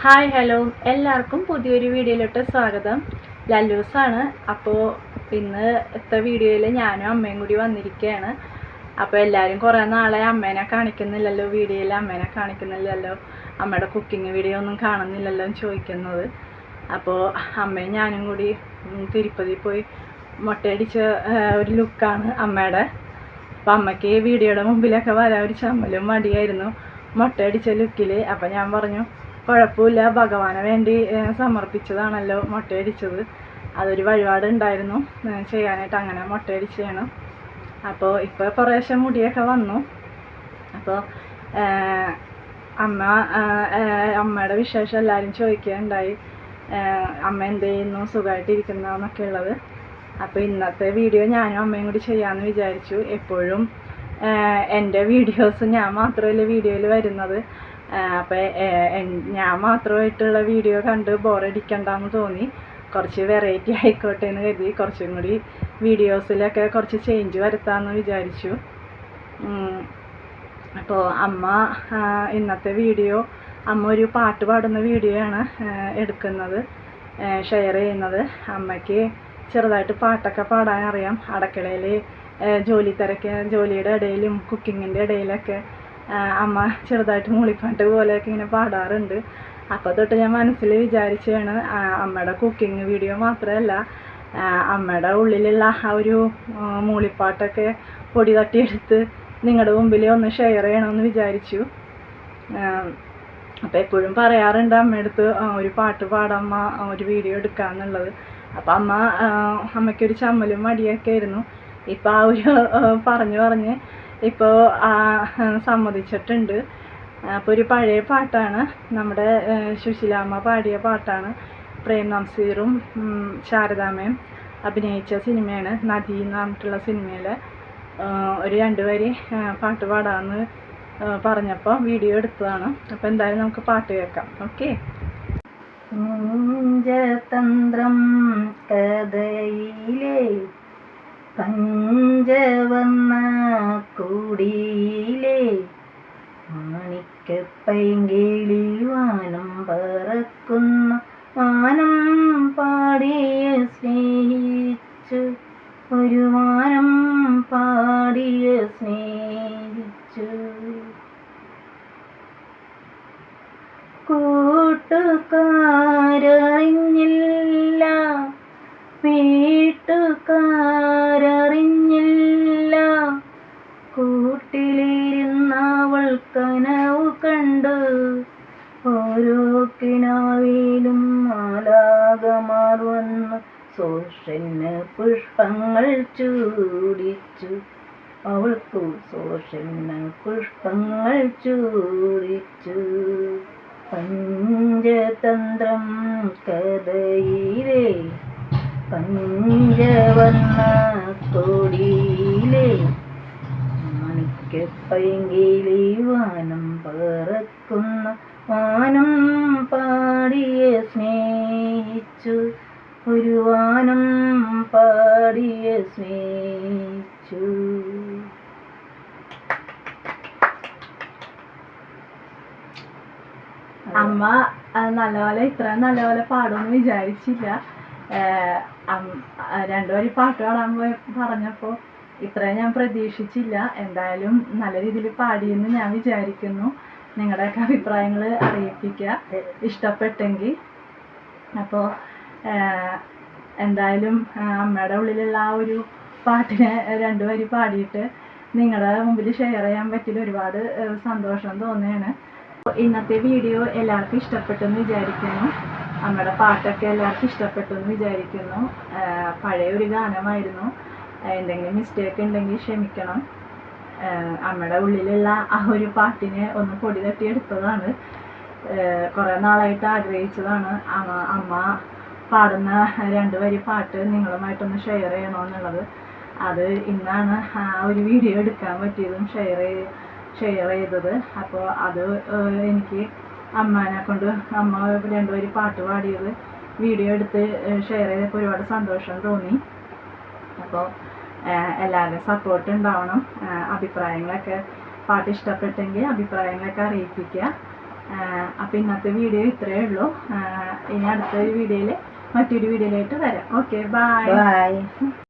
Hi hello എല്ലാവർക്കും പുതിയൊരു വീഡിയോയിലോട്ട് സ്വാഗതം. ലല്ലൂസാണ്. അപ്പോൾ ഇന്നത്തെ വീഡിയോയിൽ ഞാനും അമ്മയും കൂടി വന്നിരിക്കുകയാണ്. അപ്പോൾ എല്ലാവരും കുറേ നാളെ അമ്മേനെ കാണിക്കുന്നില്ലല്ലോ, വീഡിയോയിൽ അമ്മേനെ കാണിക്കുന്നില്ലല്ലോ, അമ്മയുടെ കുക്കിംഗ് വീഡിയോ ഒന്നും കാണുന്നില്ലല്ലോ എന്ന് ചോദിക്കുന്നത്. അപ്പോൾ അമ്മയും ഞാനും കൂടി തിരുപ്പതി പോയി മുട്ടയടിച്ച ഒരു ലുക്കാണ് അമ്മയുടെ. അപ്പോൾ അമ്മയ്ക്ക് വീഡിയോയുടെ മുമ്പിലൊക്കെ വരാൻ ഒരു ചമ്മലും മടിയായിരുന്നു മുട്ടയടിച്ച ലുക്കിൽ. അപ്പോൾ ഞാൻ പറഞ്ഞു, കുഴപ്പമില്ല, ഭഗവാനെ വേണ്ടി സമർപ്പിച്ചതാണല്ലോ മുട്ടയടിച്ചത്, അതൊരു വഴിപാട് ഉണ്ടായിരുന്നു ചെയ്യാനായിട്ട്, അങ്ങനെ മുട്ടയടിച്ചാണ്. അപ്പോൾ ഇപ്പോൾ കുറേശ്ശെ മുടിയൊക്കെ വന്നു. അപ്പോൾ അമ്മയുടെ വിശേഷം എല്ലാവരും ചോദിക്കുകയുണ്ടായി, അമ്മ എന്ത് ചെയ്യുന്നു, സുഖമായിട്ടിരിക്കുന്നതെന്നൊക്കെ ഉള്ളത്. അപ്പോൾ ഇന്നത്തെ വീഡിയോ ഞാനും അമ്മയും കൂടി ചെയ്യാമെന്ന് വിചാരിച്ചു. എപ്പോഴും എൻ്റെ വീഡിയോസ് ഞാൻ മാത്രമല്ല വീഡിയോയിൽ വരുന്നത്. അപ്പോൾ ഞാൻ മാത്രമായിട്ടുള്ള വീഡിയോ കണ്ട് ബോറടിക്കണ്ടെന്ന് തോന്നി, കുറച്ച് വെറൈറ്റി ആയിക്കോട്ടെ എന്ന് കരുതി കുറച്ചും കൂടി വീഡിയോസിലൊക്കെ കുറച്ച് ചേഞ്ച് വരുത്താമെന്ന് വിചാരിച്ചു. അപ്പോൾ അമ്മ ഇന്നത്തെ വീഡിയോ അമ്മ ഒരു പാട്ട് പാടുന്ന വീഡിയോ ആണ് എടുക്കുന്നത്, ഷെയർ ചെയ്യുന്നത്. അമ്മയ്ക്ക് ചെറുതായിട്ട് പാട്ടൊക്കെ പാടാൻ അറിയാം. അടുക്കളയിൽ ജോലിയുടെ ഇടയിലും കുക്കിങ്ങിൻ്റെ ഇടയിലൊക്കെ അമ്മ ചെറുതായിട്ട് മൂളിപ്പാട്ട് പോലെയൊക്കെ ഇങ്ങനെ പാടാറുണ്ട്. അപ്പോൾ തൊട്ട് ഞാൻ മനസ്സിൽ വിചാരിച്ചാണ്, അമ്മയുടെ കുക്കിംഗ് വീഡിയോ മാത്രമല്ല, അമ്മയുടെ ഉള്ളിലുള്ള ആ ഒരു മൂളിപ്പാട്ടൊക്കെ പൊടി തട്ടിയെടുത്ത് നിങ്ങളുടെ മുമ്പിൽ ഒന്ന് ഷെയർ ചെയ്യണമെന്ന് വിചാരിച്ചു. അപ്പോൾ എപ്പോഴും പറയാറുണ്ട് അമ്മയടുത്ത് ഒരു പാട്ട് പാടമ്മ, ഒരു വീഡിയോ എടുക്കാമെന്നുള്ളത്. അപ്പോൾ അമ്മയ്ക്കൊരു ചമ്മലും മടിയൊക്കെ ആയിരുന്നു. ഇപ്പോൾ ആ ഒരു പറഞ്ഞ് ഇപ്പോൾ സമ്മതിച്ചിട്ടുണ്ട്. അപ്പോൾ ഒരു പഴയ പാട്ടാണ്, നമ്മുടെ സുശീലാമ്മ പാടിയ പാട്ടാണ്. പ്രേം നസീറും ശാരദാമ്മയും അഭിനയിച്ച സിനിമയാണ് നദി എന്ന് പറഞ്ഞിട്ടുള്ള സിനിമയിൽ. ഒരു 2 വരി പാട്ട് പാടാമെന്ന് പറഞ്ഞപ്പോൾ വീഡിയോ എടുത്തതാണ്. അപ്പോൾ എന്തായാലും നമുക്ക് പാട്ട് കേൾക്കാം. ഓക്കെ. പഞ്ചതന്ത്രം കഥയിലെ പഞ്ചവർണ്ണ കൂടിയിലെ മാണിക്കപ്പൈങ്കിളി വാനം പറക്കുന്ന വാനം പാടിയ സ്നേഹിച്ചു, ഒരു വാനം പാടിയ സ്നേഹിച്ചു. കൂട്ടുകാരറിഞ്ഞില്ല, വീട്ടുകാരറിഞ്ഞില്ല, കൂട്ടിലിരുന്നവൾ കനവു കണ്ടു, ഓരോ കിനാവിലും മാലാഖമാർ വന്ന് സോഷന് പുഷ്പങ്ങൾ ചൂടിച്ചു, അവൾക്കു സോഷന് പുഷ്പങ്ങൾ ചൂടിച്ചു. പഞ്ചതന്ത്രം കഥയിലെ പഞ്ചവർണ്ണ കൊടിയിലെ മാണിക്കപ്പൈങ്കിളി വാനം പറക്കുന്ന വാനം പാടിയ സ്നേഹിച്ചു, ഒരു വാനം പാടിയ സ്നേഹിച്ചു. അമ്മ നല്ലപോലെ ഇത്രയും നല്ലപോലെ പാടുമെന്ന് വിചാരിച്ചില്ല. 2 വരി പാട്ട് പാടാൻ പറഞ്ഞപ്പോൾ ഇത്രയും ഞാൻ പ്രതീക്ഷിച്ചില്ല. എന്തായാലും നല്ല രീതിയിൽ പാടിയെന്ന് ഞാൻ വിചാരിക്കുന്നു. നിങ്ങളുടെയൊക്കെ അഭിപ്രായങ്ങൾ അറിയിപ്പിക്കുക ഇഷ്ടപ്പെട്ടെങ്കിൽ. അപ്പോൾ എന്തായാലും അമ്മയുടെ ഉള്ളിലുള്ള ആ ഒരു പാട്ടിനെ 2 വരി പാടിയിട്ട് നിങ്ങളുടെ മുമ്പിൽ ഷെയർ ചെയ്യാൻ പറ്റിയ ഒരുപാട് സന്തോഷം തോന്നുകയാണ്. ഇന്നത്തെ വീഡിയോ എല്ലാവർക്കും ഇഷ്ടപ്പെട്ടെന്ന് വിചാരിക്കുന്നു. അമ്മയുടെ പാട്ടൊക്കെ എല്ലാവർക്കും ഇഷ്ടപ്പെട്ടെന്ന് വിചാരിക്കുന്നു. പഴയ ഒരു ഗാനമായിരുന്നു, എന്തെങ്കിലും മിസ്റ്റേക്ക് ഉണ്ടെങ്കിൽ ക്ഷമിക്കണം. അമ്മയുടെ ഉള്ളിലുള്ള ആ ഒരു പാട്ടിനെ ഒന്ന് പൊടി തട്ടിയെടുത്തതാണ്. കുറേ നാളായിട്ട് ആഗ്രഹിച്ചതാണ് അമ്മ പാടുന്ന 2 വരി പാട്ട് നിങ്ങളുമായിട്ടൊന്ന് ഷെയർ ചെയ്യണമെന്നുള്ളത്. അത് ഇന്നാണ് ആ ഒരു വീഡിയോ എടുക്കാൻ പറ്റിയതും ഷെയർ ചെയ്തത്. അപ്പോൾ അത് എനിക്ക് അമ്മേനെ കൊണ്ട് അമ്മ 2 വരി പാട്ട് പാടിയത് വീഡിയോ എടുത്ത് ഷെയർ ചെയ്തപ്പോൾ ഒരുപാട് സന്തോഷം തോന്നി. അപ്പോൾ എല്ലാവരുടെയും സപ്പോർട്ട് ഉണ്ടാവണം. അഭിപ്രായങ്ങളൊക്കെ പാട്ട് ഇഷ്ടപ്പെട്ടെങ്കിൽ അഭിപ്രായങ്ങളൊക്കെ അറിയിപ്പിക്കുക. അപ്പോൾ ഇന്നത്തെ വീഡിയോ ഇത്രയേ ഉള്ളൂ. ഇനി അടുത്തൊരു വീഡിയോയിൽ മറ്റൊരു വീഡിയോയിലായിട്ട് വരാം. Okay, by.